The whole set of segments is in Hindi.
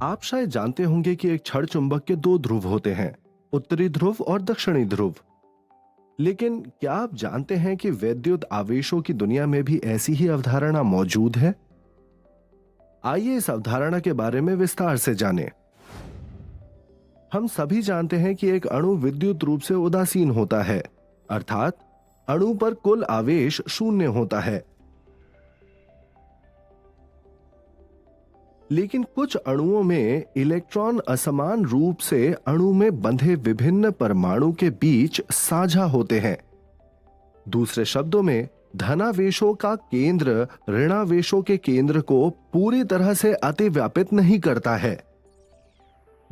आप शायद जानते होंगे कि एक क्षण चुंबक के दो ध्रुव होते हैं, उत्तरी ध्रुव और दक्षिणी ध्रुव। लेकिन क्या आप जानते हैं कि वैद्युत आवेशों की दुनिया में भी ऐसी ही अवधारणा मौजूद है? आइए इस अवधारणा के बारे में विस्तार से जानें। हम सभी जानते हैं कि एक अणु विद्युत रूप से उदासीन होता है, अर्थात अणु पर कुल आवेश शून्य होता है। लेकिन कुछ अणुओं में इलेक्ट्रॉन असमान रूप से अणु में बंधे विभिन्न परमाणु के बीच साझा होते हैं। दूसरे शब्दों में, धनावेशों का केंद्र ऋणावेशों के केंद्र को पूरी तरह से अतिव्यापित नहीं करता है।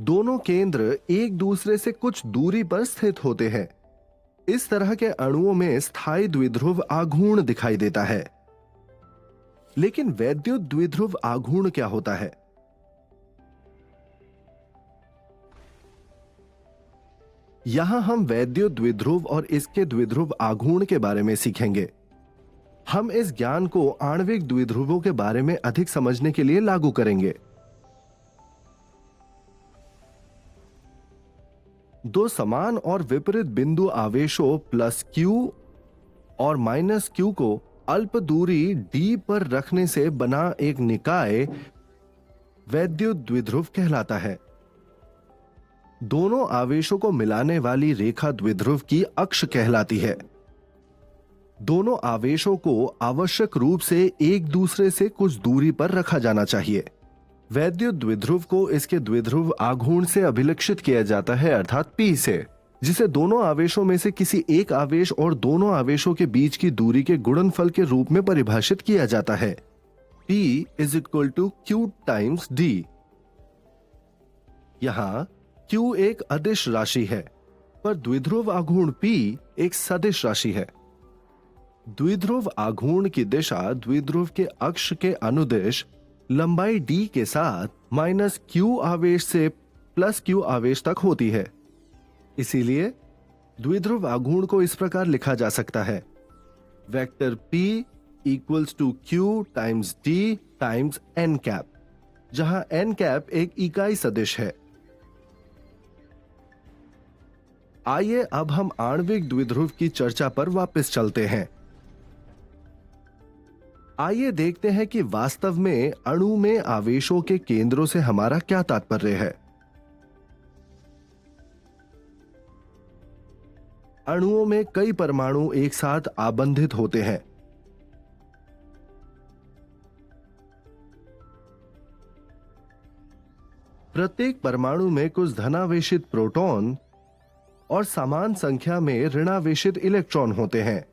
दोनों केंद्र एक दूसरे से कुछ दूरी पर स्थित होते हैं। इस तरह के अणुओं में स्थायी द्विध्रुव आघूर्ण दिखाई देता है। लेकिन वैद्युत द्विध्रुव आघूर्ण क्या होता है? यहां हम वैद्युत द्विध्रुव और इसके द्विध्रुव आघूर्ण के बारे में सीखेंगे। हम इस ज्ञान को आणविक द्विध्रुवों के बारे में अधिक समझने के लिए लागू करेंगे। दो समान और विपरीत बिंदु आवेशों प्लस Q और माइनस Q को अल्प दूरी d पर रखने से बना एक निकाय वैद्युत द्विध्रुव कहलाता है। दोनों आवेशों को मिलाने वाली रेखा द्विध्रुव की अक्ष कहलाती है। दोनों आवेशों को आवश्यक रूप से एक दूसरे से कुछ दूरी पर रखा जाना चाहिए। वैद्युत द्विध्रुव को इसके द्विध्रुव आघूर्ण से अभिलक्षित किया जाता है, अर्थात P से, जिसे दोनों आवेशों में से किसी एक आवेश और दोनों आवेशों के बीच की दूरी के गुणनफल के रूप में परिभाषित किया जाता है। P is equal to Q times D। यहां Q एक अदिश राशि है, पर द्विध्रुव आघूर्ण P एक सदिश राशि है। द्विध्रुव आघूर्ण की दिशा द्विध्रुव के अक्ष के अनुदिश लंबाई d के साथ माइनस Q आवेश से प्लस Q आवेश तक होती है। इसीलिए द्विध्रुव आघूर्ण को इस प्रकार लिखा जा सकता है: vector P equals to Q times D times n cap, जहां n कैप एक इकाई सदिश है। आइए अब हम आणविक द्विध्रुव की चर्चा पर वापस चलते हैं। आइए देखते हैं कि वास्तव में अणु में आवेशों के केंद्रों से हमारा क्या तात्पर्य है। अणुओं में कई परमाणु एक साथ आबंधित होते हैं। प्रत्येक परमाणु में कुछ धनावेशित प्रोटॉन और समान संख्या में ऋणावेशित इलेक्ट्रॉन होते हैं।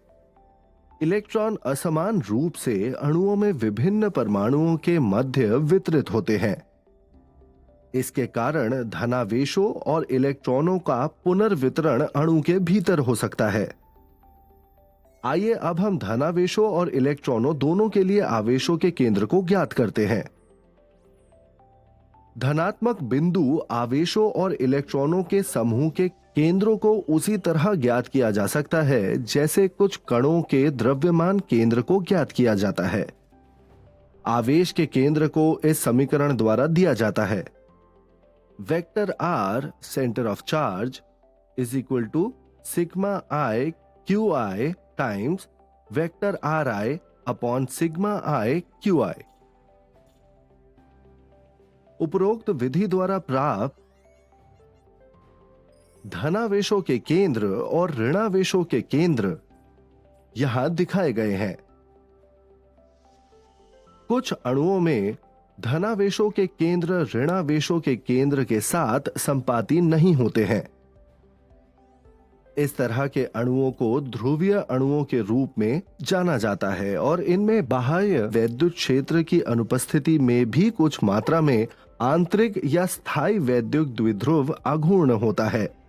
इलेक्ट्रॉन असमान रूप से अणुओं में विभिन्न परमाणुओं के मध्य वितरित होते हैं। इसके कारण धनावेशों और इलेक्ट्रॉनों का पुनर्वितरण अणु के भीतर हो सकता है। आइए अब हम धनावेशों और इलेक्ट्रॉनों दोनों के लिए आवेशों के केंद्र को ज्ञात करते हैं। धनात्मक बिंदु आवेशों और इलेक्ट्रॉनों के समूह के केंद्रों को उसी तरह ज्ञात किया जा सकता है जैसे कुछ कणों के द्रव्यमान केंद्र को ज्ञात किया जाता है। आवेश के केंद्र को इस समीकरण द्वारा दिया जाता है: vector R center of charge is equal to sigma I QI times vector RI upon sigma I QI। उपरोक्त विधि द्वारा प्राप्त धनावेशों के केंद्र और ऋणावेशों के केंद्र यहां दिखाए गए हैं। कुछ अणुओं में धनावेशों के केंद्र ऋणावेशों के केंद्र के साथ संपाती नहीं होते हैं। इस तरह के अणुओं को ध्रुवीय अणुओं के रूप में जाना जाता है और इनमें बाह्य वैद्युत क्षेत्र की अनुपस्थिति में भी कुछ मात्रा में आंतरिक या स्थायी वैद्युत द्विध्रुव आघूर्ण होता है।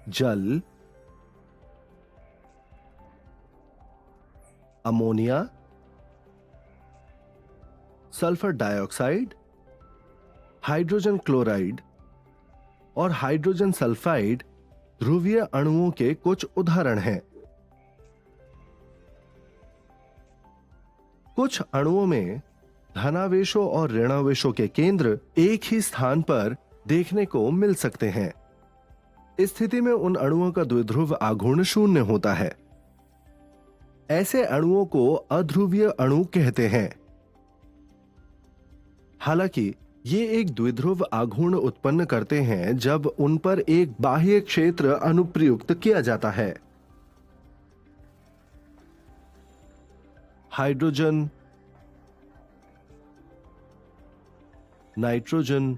जल, ammonia, sulphur dioxide, hydrogen chloride और हाइड्रोजन सल्फाइड ध्रुवीय अणुओं के कुछ उदाहरण हैं। कुछ अणुओं में धनावेशों और ऋणावेशों के केंद्र एक ही स्थान पर देखने को मिल सकते हैं। इस स्थिति में उन अणुओं का द्विध्रुव आघूर्ण शून्य होता है। ऐसे अणुओं को अध्रुवीय अणु कहते हैं। हालांकि ये एक द्विध्रुव आघूर्ण उत्पन्न करते हैं जब उन पर एक बाह्य क्षेत्र अनुप्रयुक्त किया जाता है। हाइड्रोजन, नाइट्रोजन,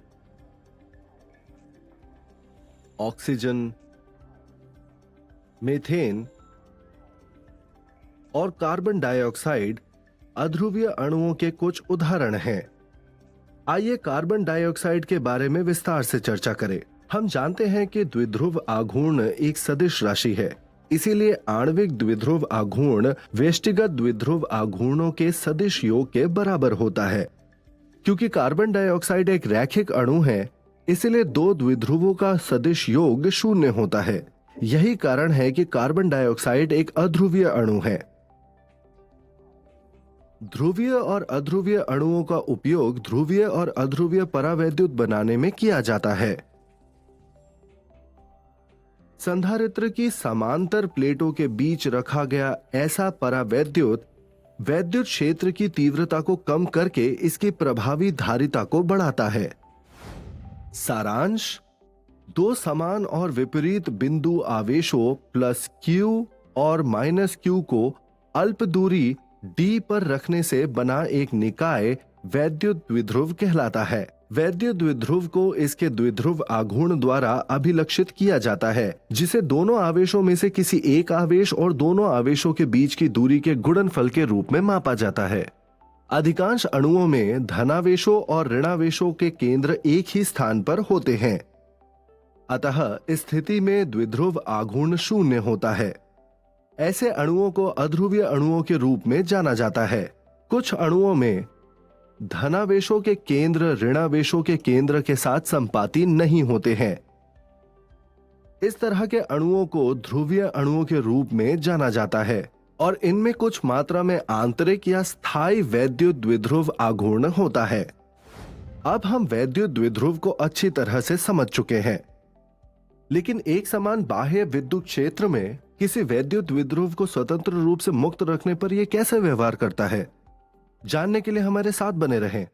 ऑक्सीजन, मीथेन और कार्बन डाइऑक्साइड अध्रुवीय अणुओं के कुछ उदाहरण हैं। आइए कार्बन डाइऑक्साइड के बारे में विस्तार से चर्चा करें। हम जानते हैं कि द्विध्रुव आघूर्ण एक सदिश राशि है, इसीलिए आणविक द्विध्रुव आघूर्ण व्यष्टिगत द्विध्रुव आघूर्णों के सदिश योग के बराबर होता है। क्योंकि कार्बन डाइऑक्साइड एक रैखिक अणु है, इसलिए दो द्विध्रुवों का सदिश योग शून्य होता है। यही कारण है कि कार्बन डाइऑक्साइड एक अध्रुवीय अणु है। ध्रुवीय और अध्रुवीय अणुओं का उपयोग ध्रुवीय और अध्रुवीय परावैद्युत बनाने में किया जाता है। संधारित्र की समांतर प्लेटों के बीच रखा गया ऐसा परावैद्युत वैद्युत क्षेत्र की तीव्रता को कम करके इसकी प्रभावी धारिता को बढ़ाता है। सारांश: दो समान और विपरीत बिंदु आवेशों प्लस Q और माइनस Q को अल्प दूरी d पर रखने से बना एक निकाय वैद्युत द्विध्रुव कहलाता है। वैद्युत द्विध्रुव को इसके द्विध्रुव आघूर्ण द्वारा अभिलक्षित किया जाता है, जिसे दोनों आवेशों में से किसी एक आवेश और दोनों आवेशों के बीच की दूरी के गुणनफल के रूप में मापा जाता है। अधिकांश अणुओं में धनावेशों और ऋणावेशों के केंद्र एक ही स्थान पर होते हैं, अतः इस स्थिति में द्विध्रुव आघूर्ण शून्य होता है। ऐसे अणुओं को अध्रुवीय अणुओं के रूप में जाना जाता है। कुछ अणुओं में धनावेशों के केंद्र ऋणावेशों के केंद्र के साथ संपाती नहीं होते हैं। इस तरह के अणुओं को ध्रुवीय अणुओं के रूप में जाना जाता है और इनमें कुछ मात्रा में आंतरिक या स्थायी वैद्युत द्विध्रुव आघूर्ण होता है। अब हम वैद्युत द्विध्रुव को अच्छी तरह से समझ चुके हैं, लेकिन एक समान बाह्य विद्युत क्षेत्र में किसी वैद्युत द्विध्रुव को स्वतंत्र रूप से मुक्त रखने पर यह कैसे व्यवहार करता है, जानने के लिए हमारे साथ बने रहें।